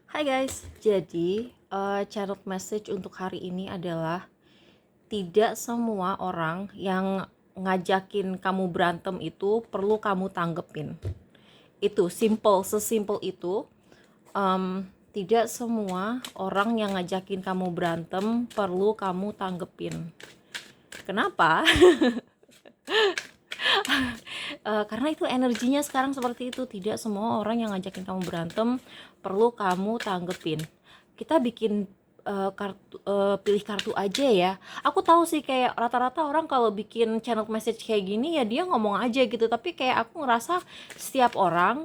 Hai guys, jadi channel message untuk hari ini adalah tidak semua orang yang ngajakin kamu berantem itu perlu kamu tanggepin. Itu simple, sesimpel itu. Tidak semua orang yang ngajakin kamu berantem perlu kamu tanggepin. Kenapa? Karena itu energinya sekarang seperti itu. Tidak semua orang yang ngajakin kamu berantem perlu kamu tanggepin. Kita bikin pilih kartu aja ya. Aku tahu sih kayak rata-rata orang kalau bikin channel message kayak gini ya dia ngomong aja gitu. Tapi kayak aku ngerasa setiap orang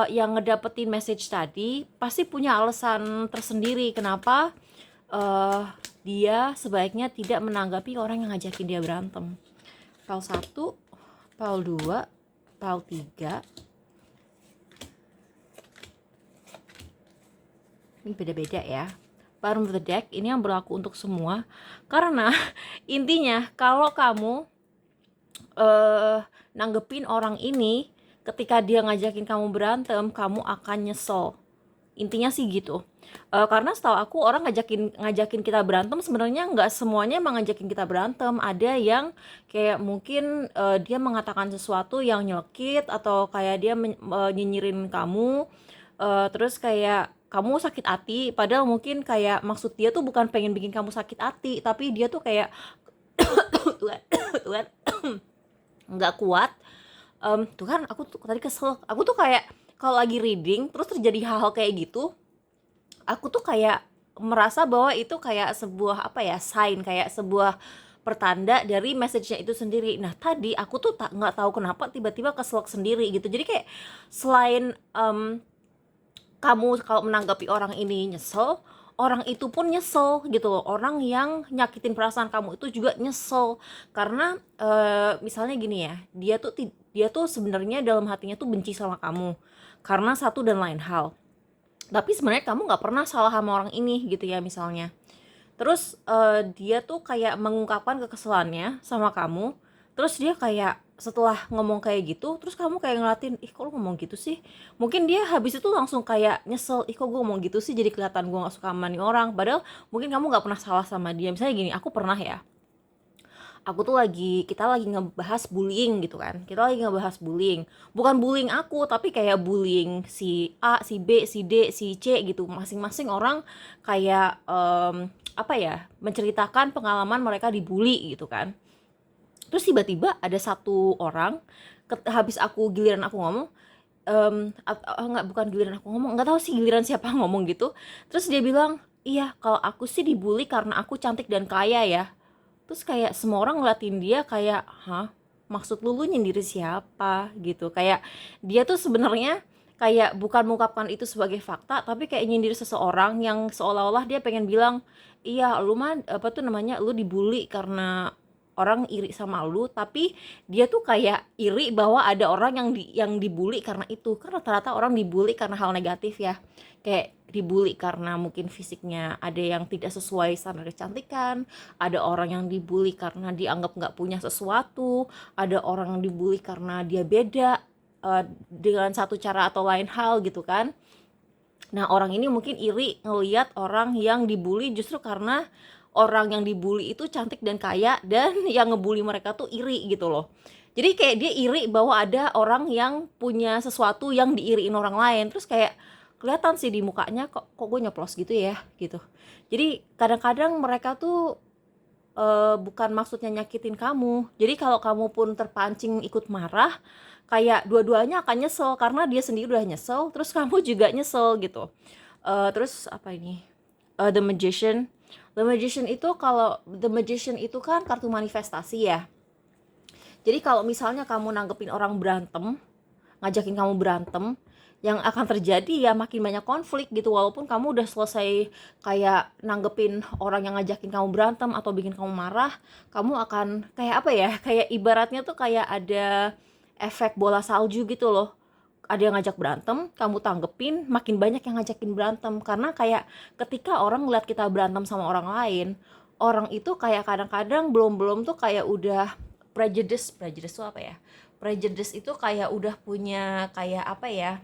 yang ngedapetin message tadi pasti punya alasan tersendiri kenapa uh, dia sebaiknya tidak menanggapi orang yang ngajakin dia berantem. Pal 1, Pal 2, Pal 3. Ini beda-beda ya. Bottom of the deck ini yang berlaku untuk semua. Karena intinya kalau kamu nanggepin orang ini ketika dia ngajakin kamu berantem, kamu akan nyesel. Intinya sih gitu. Karena setahu aku orang ngajakin kita berantem sebenarnya nggak semuanya emang ngajakin kita berantem. Ada yang kayak mungkin dia mengatakan sesuatu yang nyelekit atau kayak dia nyinyirin kamu, terus kayak kamu sakit hati, padahal mungkin kayak maksud dia tuh bukan pengen bikin kamu sakit hati, tapi dia tuh kayak Tuhan, Tuhan nggak kuat. Tuh kan aku tuh tadi kesel, aku tuh kayak kalau lagi reading terus terjadi hal-hal kayak gitu, aku tuh kayak merasa bahwa itu kayak sebuah apa ya, sign, kayak sebuah pertanda dari message-nya itu sendiri. Nah tadi aku tuh nggak tahu kenapa tiba-tiba keselak sendiri gitu. Jadi kayak selain kamu kalau menanggapi orang ini nyesel, orang itu pun nyesel gitu loh. Orang yang nyakitin perasaan kamu itu juga nyesel. Karena misalnya gini ya, dia tuh sebenarnya dalam hatinya tuh benci sama kamu karena satu dan lain hal. Tapi sebenarnya kamu nggak pernah salah sama orang ini gitu ya misalnya. Terus dia tuh kayak mengungkapkan kekesalannya sama kamu. Terus dia kayak setelah ngomong kayak gitu, terus kamu kayak ngeliatin, ih kok lu ngomong gitu sih. Mungkin dia habis itu langsung kayak nyesel, ih kok gue ngomong gitu sih, jadi kelihatan gue gak suka sama nih orang. Padahal mungkin kamu gak pernah salah sama dia. Misalnya gini, aku pernah ya, kita lagi ngebahas bullying gitu kan, kita lagi ngebahas bullying, bukan bullying aku tapi kayak bullying si A, si B, si D, si C gitu, masing-masing orang kayak apa ya, menceritakan pengalaman mereka dibully gitu kan. Terus tiba-tiba ada satu orang, habis giliran aku ngomong, nggak, bukan giliran aku ngomong, nggak tahu sih giliran siapa ngomong gitu. Terus dia bilang, iya kalau aku sih dibully karena aku cantik dan kaya ya. Terus kayak semua orang ngeliatin dia kayak, hah, maksud lu nyindir siapa gitu. Kayak dia tuh sebenarnya kayak bukan mengungkapkan itu sebagai fakta, tapi kayak nyindir seseorang yang seolah-olah dia pengen bilang, iya lu mah apa tuh namanya, lu dibully karena orang iri sama lu. Tapi dia tuh kayak iri bahwa ada orang yang dibully karena itu. Kan rata-rata orang dibully karena hal negatif ya, kayak dibully karena mungkin fisiknya ada yang tidak sesuai standar kecantikan, ada orang yang dibully karena dianggap nggak punya sesuatu, ada orang yang dibully karena dia beda dengan satu cara atau lain hal gitu kan. Nah orang ini mungkin iri ngelihat orang yang dibully justru karena orang yang dibully itu cantik dan kaya, dan yang ngebully mereka tuh iri gitu loh. Jadi kayak dia iri bahwa ada orang yang punya sesuatu yang diiriin orang lain. Terus kayak kelihatan sih di mukanya, kok gue nyeplos gitu ya gitu. Jadi kadang-kadang mereka tuh bukan maksudnya nyakitin kamu. Jadi kalau kamu pun terpancing ikut marah, kayak dua-duanya akan nyesel karena dia sendiri udah nyesel, terus kamu juga nyesel gitu. Terus apa ini? The Magician. The Magician itu, kalau The Magician itu kan kartu manifestasi ya. Jadi kalau misalnya kamu nanggepin orang berantem, ngajakin kamu berantem, yang akan terjadi ya makin banyak konflik gitu. Walaupun kamu udah selesai kayak nanggepin orang yang ngajakin kamu berantem atau bikin kamu marah, kamu akan kayak apa ya, kayak ibaratnya tuh kayak ada efek bola salju gitu loh. Ada yang ngajak berantem, kamu tanggepin, makin banyak yang ngajakin berantem. Karena kayak ketika orang ngeliat kita berantem sama orang lain, orang itu kayak kadang-kadang belum tuh kayak udah prejudice tuh apa ya, prejudice itu kayak udah punya kayak apa ya,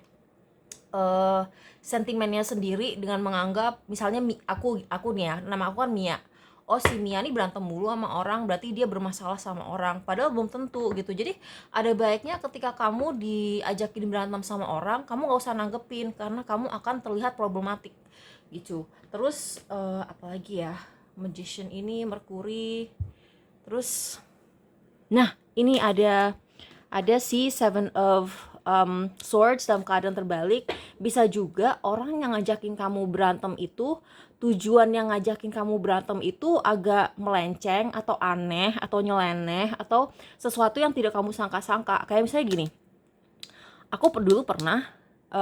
eh sentimennya sendiri dengan menganggap misalnya aku nih ya, nama aku kan Mia. Oh, si Mia nih berantem mulu sama orang, berarti dia bermasalah sama orang. Padahal belum tentu gitu. Jadi ada baiknya ketika kamu diajakin berantem sama orang, kamu gak usah nanggepin karena kamu akan terlihat problematik gitu. Terus apalagi ya, Magician ini Merkuri. Terus nah, ini ada si Seven of Swords dalam keadaan terbalik. Bisa juga orang yang ngajakin kamu berantem itu, tujuan yang ngajakin kamu berantem itu agak melenceng atau aneh atau nyeleneh atau sesuatu yang tidak kamu sangka-sangka. Kayak misalnya gini, aku dulu pernah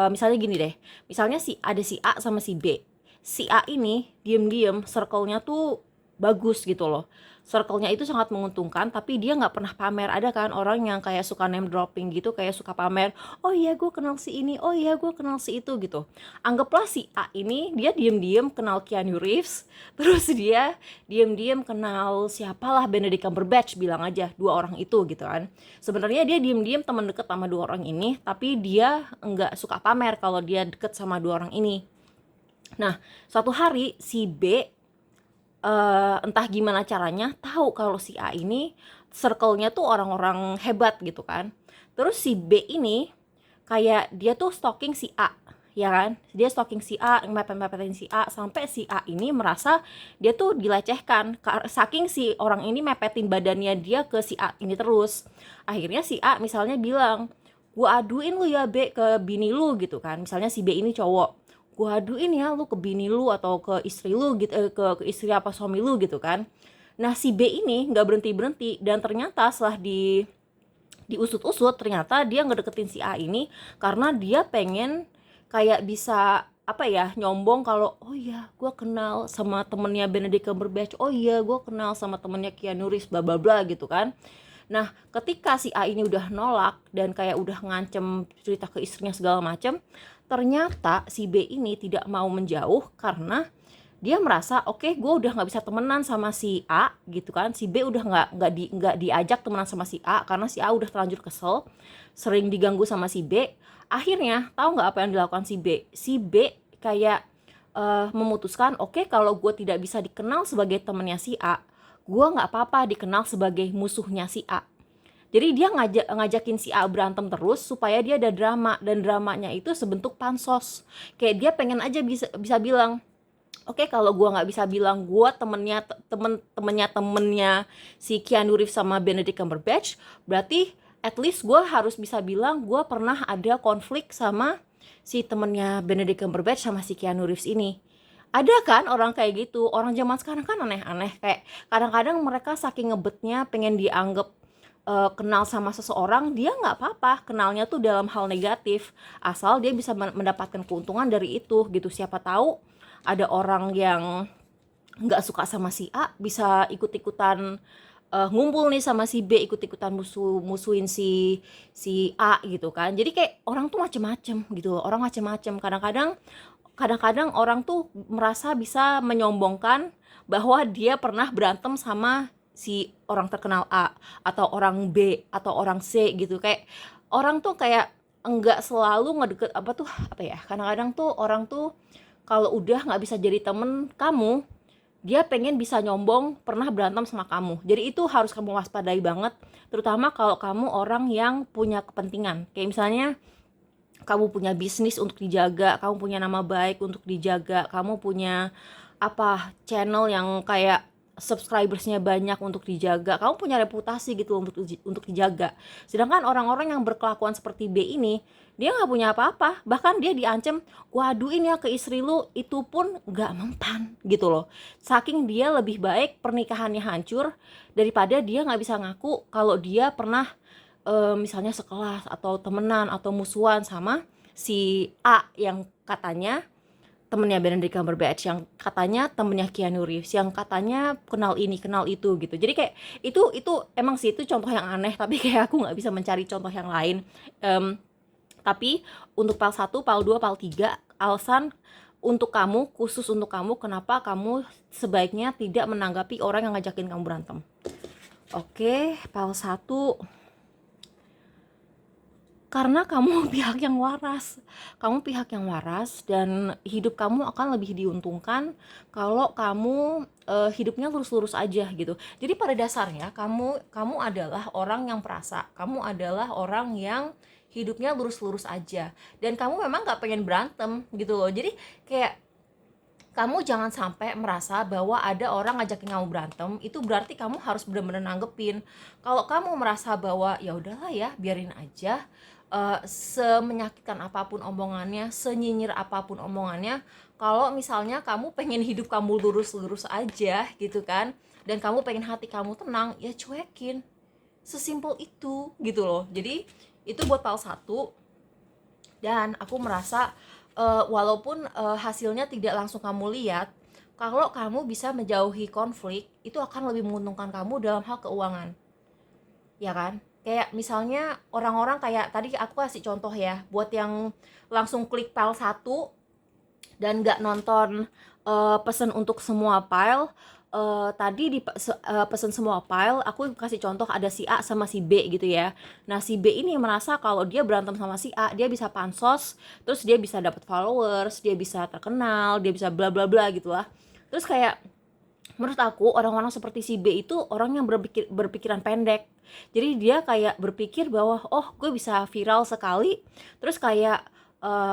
misalnya gini deh, misalnya ada si A sama si B. Si A ini diem-diem circle-nya tuh bagus gitu loh, circle-nya itu sangat menguntungkan, tapi dia nggak pernah pamer. Ada kan orang yang kayak suka name dropping gitu, kayak suka pamer, oh iya gue kenal si ini, oh iya gue kenal si itu gitu. Anggaplah si A ini dia diem-diem kenal Keanu Reeves, terus dia diem-diem kenal siapalah Benedict Cumberbatch, bilang aja dua orang itu gitu kan. Sebenarnya dia diem-diem teman deket sama dua orang ini, tapi dia nggak suka pamer kalau dia deket sama dua orang ini. Nah, suatu hari si B entah gimana caranya tahu kalau si A ini circle-nya tuh orang-orang hebat gitu kan. Terus si B ini kayak dia tuh stalking si A, ya kan? Dia stalking si A, mepet-mepetin si A, sampai si A ini merasa dia tuh dilecehkan saking si orang ini mepetin badannya dia ke si A ini terus. Akhirnya si A misalnya bilang, gua aduin lu ya B ke bini lu gitu kan. Misalnya si B ini cowok, gua aduin ya lu ke bini lu atau ke istri lu gitu, ke istri apa suami lu gitu kan. Nah, si B ini nggak berhenti dan ternyata setelah diusut-usut, ternyata dia ngedeketin si A ini karena dia pengen kayak bisa apa ya, nyombong kalau oh iya gue kenal sama temennya Benedict Cumberbatch, oh iya gue kenal sama temennya Keanu Reeves, bla bla bla gitu kan. Nah, ketika si A ini udah nolak dan kayak udah ngancem cerita ke istrinya segala macem, ternyata si B ini tidak mau menjauh karena dia merasa oke, gue udah nggak bisa temenan sama si A gitu kan. Si B udah nggak diajak temenan sama si A karena si A udah terlanjur kesel, sering diganggu sama si B. Akhirnya tahu nggak apa yang dilakukan si B? Si B kayak memutuskan oke, kalau gue tidak bisa dikenal sebagai temennya si A, gue nggak apa-apa dikenal sebagai musuhnya si A. Jadi dia ngajakin si A berantem terus supaya dia ada drama, dan dramanya itu sebentuk pansos. Kayak dia pengen aja bisa bilang, oke, kalau gue nggak bisa bilang gue temennya si Keanu Reeves sama Benedict Cumberbatch, berarti at least gue harus bisa bilang gue pernah ada konflik sama si temennya Benedict Cumberbatch sama si Keanu Reeves ini. Ada kan orang kayak gitu, orang zaman sekarang kan aneh-aneh, kayak kadang-kadang mereka saking ngebetnya pengen dianggap kenal sama seseorang, dia nggak apa-apa kenalnya tuh dalam hal negatif, asal dia bisa mendapatkan keuntungan dari itu gitu. Siapa tahu ada orang yang nggak suka sama si A bisa ikut-ikutan ngumpul nih sama si B, ikut-ikutan musuhin si A gitu kan. Jadi kayak orang tuh macem-macem gitu, orang macem-macem. Kadang-kadang orang tuh merasa bisa menyombongkan bahwa dia pernah berantem sama si orang terkenal A atau orang B atau orang C gitu. Kayak orang tuh kayak enggak selalu ngedeket apa ya, kadang-kadang tuh orang tuh kalau udah nggak bisa jadi temen kamu, dia pengen bisa nyombong pernah berantem sama kamu. Jadi itu harus kamu waspadai banget, terutama kalau kamu orang yang punya kepentingan. Kayak misalnya kamu punya bisnis untuk dijaga, kamu punya nama baik untuk dijaga, kamu punya channel yang kayak subscribersnya banyak untuk dijaga, kamu punya reputasi gitu untuk dijaga. Sedangkan orang-orang yang berkelakuan seperti B ini, dia nggak punya apa-apa, bahkan dia diancam, gua aduin ya ke istri lu, itu pun nggak mempan gitu loh. Saking dia lebih baik pernikahannya hancur daripada dia nggak bisa ngaku kalau dia pernah misalnya sekelas atau temenan atau musuhan sama si A yang katanya temennya Benedict Cumberbatch, yang katanya temennya Keanu Reeves, yang katanya kenal ini kenal itu gitu. Jadi kayak itu emang sih itu contoh yang aneh, tapi kayak aku nggak bisa mencari contoh yang lain. Tapi untuk PAL 1, PAL 2, PAL 3, alasan untuk kamu, khusus untuk kamu, kenapa kamu sebaiknya tidak menanggapi orang yang ngajakin kamu berantem. Oke, PAL 1, Karena kamu pihak yang waras. Kamu pihak yang waras dan hidup kamu akan lebih diuntungkan kalau kamu hidupnya lurus-lurus aja gitu. Jadi pada dasarnya kamu adalah orang yang perasa. Kamu adalah orang yang hidupnya lurus-lurus aja. Dan kamu memang gak pengen berantem gitu loh. Jadi kayak kamu jangan sampai merasa bahwa ada orang ngajakin kamu berantem, itu berarti kamu harus benar-benar nanggepin. Kalau kamu merasa bahwa ya udahlah ya, biarin aja, semenyakitkan apapun omongannya, senyinyir apapun omongannya, kalau misalnya kamu pengen hidup kamu lurus-lurus aja gitu kan, dan kamu pengen hati kamu tenang, ya cuekin. Sesimpel itu gitu loh. Jadi itu buat PAL 1. Dan aku merasa walaupun hasilnya tidak langsung kamu lihat, kalau kamu bisa menjauhi konflik, itu akan lebih menguntungkan kamu dalam hal keuangan, ya kan? Kayak misalnya orang-orang kayak tadi aku kasih contoh ya, buat yang langsung klik file 1 dan nggak nonton pesen untuk semua file. Tadi di pesen semua file, aku kasih contoh ada si A sama si B gitu ya. Nah si B ini merasa kalau dia berantem sama si A, dia bisa pansos, terus dia bisa dapat followers, dia bisa terkenal, dia bisa bla bla bla gitu lah. Terus kayak menurut aku orang-orang seperti si B itu orang yang berpikiran pendek. Jadi dia kayak berpikir bahwa oh gue bisa viral sekali, terus kayak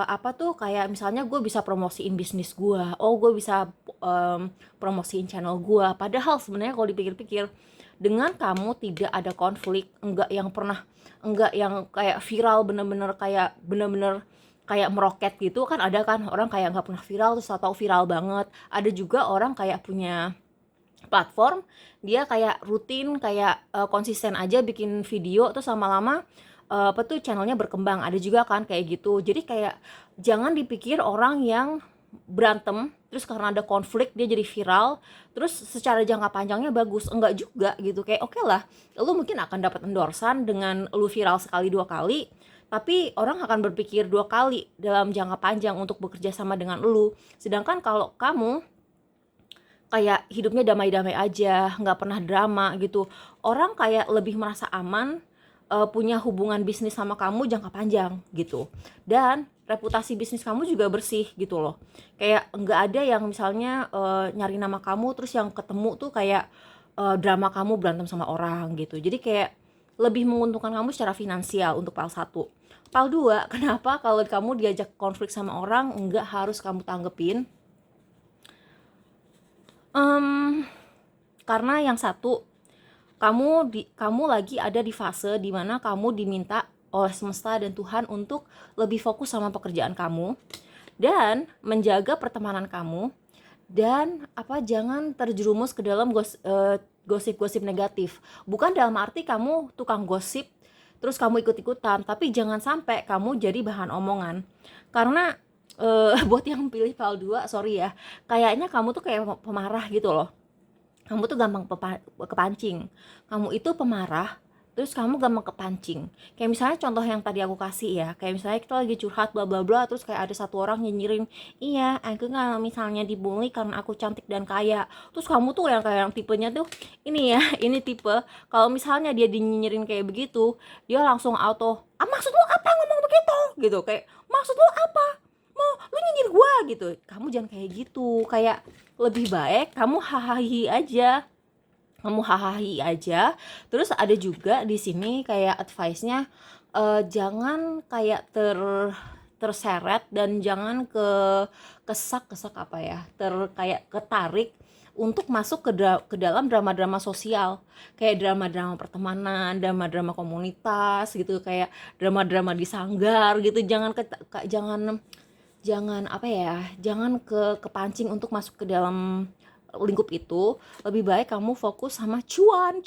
apa tuh, kayak misalnya gue bisa promosiin bisnis gue, oh gue bisa promosiin channel gue. Padahal sebenarnya kalau dipikir-pikir, dengan kamu tidak ada konflik, enggak yang kayak viral bener-bener kayak meroket gitu kan. Ada kan orang kayak nggak pernah viral terus atau viral banget. Ada juga orang kayak punya platform, dia kayak rutin, kayak konsisten aja bikin video, terus lama-lama apa tuh channelnya berkembang. Ada juga kan kayak gitu. Jadi kayak jangan dipikir orang yang berantem terus karena ada konflik dia jadi viral terus secara jangka panjangnya bagus. Enggak juga gitu. Kayak oke lah, lu mungkin akan dapat endorsan dengan lu viral sekali dua kali, tapi orang akan berpikir dua kali dalam jangka panjang untuk bekerja sama dengan lu. Sedangkan kalau kamu kayak hidupnya damai-damai aja, nggak pernah drama gitu, orang kayak lebih merasa aman punya hubungan bisnis sama kamu jangka panjang gitu. Dan reputasi bisnis kamu juga bersih gitu loh. Kayak nggak ada yang misalnya nyari nama kamu terus yang ketemu tuh kayak drama kamu berantem sama orang gitu. Jadi kayak lebih menguntungkan kamu secara finansial untuk PAL 1. PAL 2, kenapa kalau kamu diajak konflik sama orang nggak harus kamu tanggepin? Karena yang satu, kamu lagi ada di fase dimana kamu diminta oleh semesta dan Tuhan untuk lebih fokus sama pekerjaan kamu dan menjaga pertemanan kamu, dan jangan terjerumus ke dalam gosip-gosip negatif. Bukan dalam arti kamu tukang gosip terus kamu ikut-ikutan, tapi jangan sampai kamu jadi bahan omongan. Karena buat yang pilih PAL 2, sorry ya, kayaknya kamu tuh kayak pemarah gitu loh. Kamu tuh gampang kepancing. Kamu itu pemarah, terus kamu gampang kepancing. Kayak misalnya contoh yang tadi aku kasih ya, kayak misalnya kita lagi curhat bla bla bla, terus kayak ada satu orang nyinyirin, iya aku kalau misalnya dibully karena aku cantik dan kaya. Terus kamu tuh yang kayak yang tipenya tuh ini ya, ini tipe kalau misalnya dia dinyinyirin kayak begitu, dia langsung auto, maksud lu apa ngomong begitu gitu, kayak maksud lu apa, mau lu nyinyir gua gitu. Kamu jangan kayak gitu. Kayak lebih baik kamu hahahi aja. Terus ada juga di sini kayak advice-nya, jangan kayak terseret dan jangan kesak apa ya, kayak ketarik untuk masuk ke dalam drama-drama sosial, kayak drama-drama pertemanan, drama-drama komunitas gitu, kayak drama-drama di sanggar gitu. Jangan kepancing untuk masuk ke dalam lingkup itu. Lebih baik kamu fokus sama cuan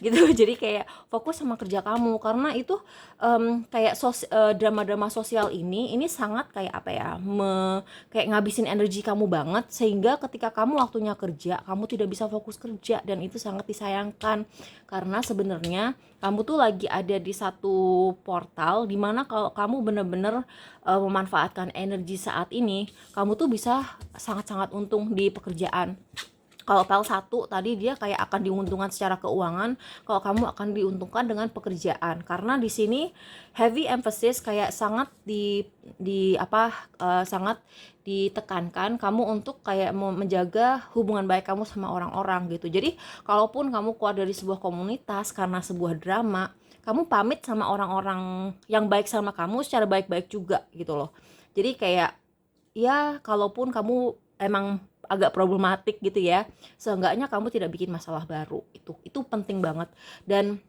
gitu. Jadi kayak fokus sama kerja kamu, karena itu kayak drama-drama sosial ini sangat kayak kayak ngabisin energi kamu banget, sehingga ketika kamu waktunya kerja kamu tidak bisa fokus kerja, dan itu sangat disayangkan. Karena sebenarnya kamu tuh lagi ada di satu portal dimana kalau kamu bener-bener memanfaatkan energi saat ini, kamu tuh bisa sangat-sangat untung di pekerjaan. Kalau PAL 1 tadi dia kayak akan diuntungkan secara keuangan, kalau kamu akan diuntungkan dengan pekerjaan. Karena di sini heavy emphasis kayak sangat sangat ditekankan kamu untuk kayak mau menjaga hubungan baik kamu sama orang-orang gitu. Jadi kalaupun kamu keluar dari sebuah komunitas karena sebuah drama, kamu pamit sama orang-orang yang baik sama kamu secara baik-baik juga gitu loh. Jadi kayak ya kalaupun kamu emang agak problematik gitu ya, seenggaknya kamu tidak bikin masalah baru. Itu penting banget. Dan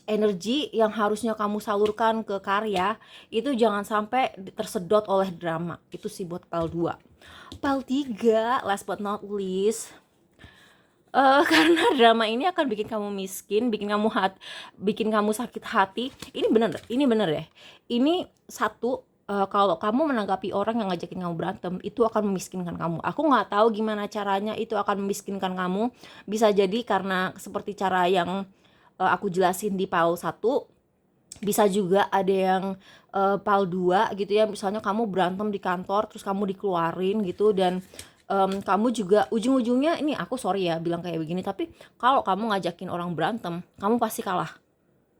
energi yang harusnya kamu salurkan ke karya itu jangan sampai tersedot oleh drama. Itu sih buat PAL 2. PAL 3, last but not least, karena drama ini akan bikin kamu miskin, bikin kamu sakit hati. Ini bener ya. Ini satu, kalau kamu menanggapi orang yang ngajakin kamu berantem, itu akan memiskinkan kamu. Aku nggak tahu gimana caranya itu akan memiskinkan kamu. Bisa jadi karena seperti cara yang aku jelasin di PAL 1. Bisa juga ada yang PAL 2 gitu ya. Misalnya kamu berantem di kantor, terus kamu dikeluarin gitu, dan kamu juga ujung-ujungnya, ini aku sorry ya bilang kayak begini, tapi kalau kamu ngajakin orang berantem, kamu pasti kalah.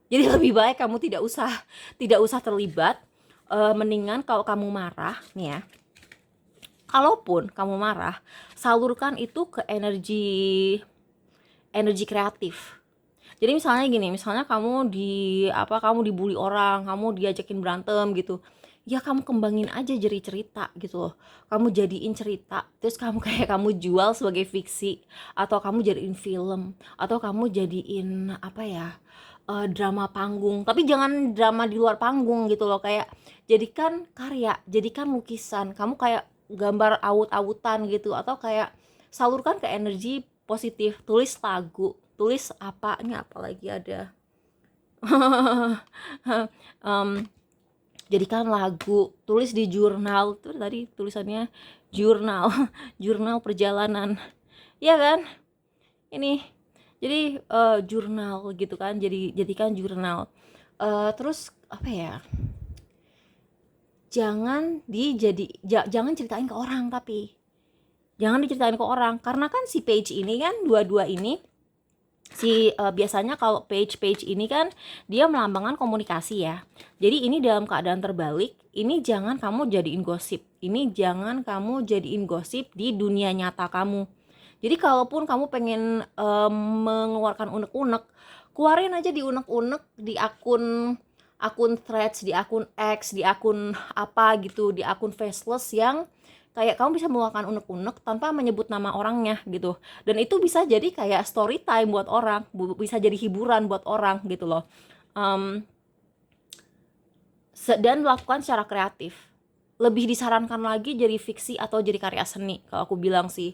Jadi lebih baik kamu tidak usah terlibat. Mendingan kalau kamu marah nih ya, kalaupun kamu marah, salurkan itu ke energi kreatif. Jadi misalnya gini, misalnya kamu dibully orang, kamu diajakin berantem gitu, ya kamu kembangin aja jadi cerita gitu loh. Kamu jadiin cerita, terus kamu kayak kamu jual sebagai fiksi, atau kamu jadiin film, atau kamu jadiin drama panggung. Tapi jangan drama di luar panggung gitu loh, kayak jadikan karya, jadikan lukisan, kamu kayak gambar awut-awutan gitu, atau kayak salurkan ke energi positif, tulis lagu, tulis ini apa lagi ada jadikan lagu, tulis di jurnal. Tuh tadi tulisannya jurnal jurnal perjalanan, ya kan? Ini jadi jurnal gitu kan, jadikan jurnal. Terus jangan ceritain ke orang, tapi jangan diceritain ke orang, karena kan si page ini kan dua-dua ini biasanya kalau page ini kan dia melambangkan komunikasi ya. Jadi ini dalam keadaan terbalik, ini jangan kamu jadiin gosip. Ini jangan kamu jadiin gosip di dunia nyata kamu. Jadi kalaupun kamu pengen mengeluarkan unek-unek, keluarin aja di unek-unek di akun threads, di akun X, di akun apa gitu, di akun faceless yang kayak kamu bisa mengeluarkan unek-unek tanpa menyebut nama orangnya gitu. Dan itu bisa jadi kayak story time buat orang, bisa jadi hiburan buat orang gitu loh. Dan lakukan secara kreatif. Lebih disarankan lagi jadi fiksi atau jadi karya seni kalau aku bilang sih.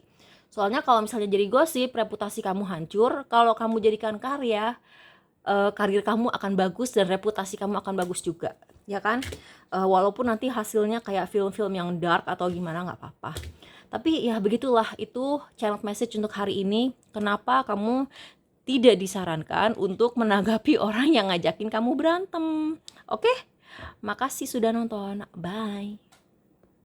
Soalnya kalau misalnya jadi gosip, reputasi kamu hancur. Kalau kamu jadikan karya, karir kamu akan bagus dan reputasi kamu akan bagus juga, ya kan? Walaupun nanti hasilnya kayak film-film yang dark atau gimana, nggak apa-apa. Tapi ya begitulah, itu channel message untuk hari ini. Kenapa kamu tidak disarankan untuk menanggapi orang yang ngajakin kamu berantem. Oke? Makasih sudah nonton. Bye.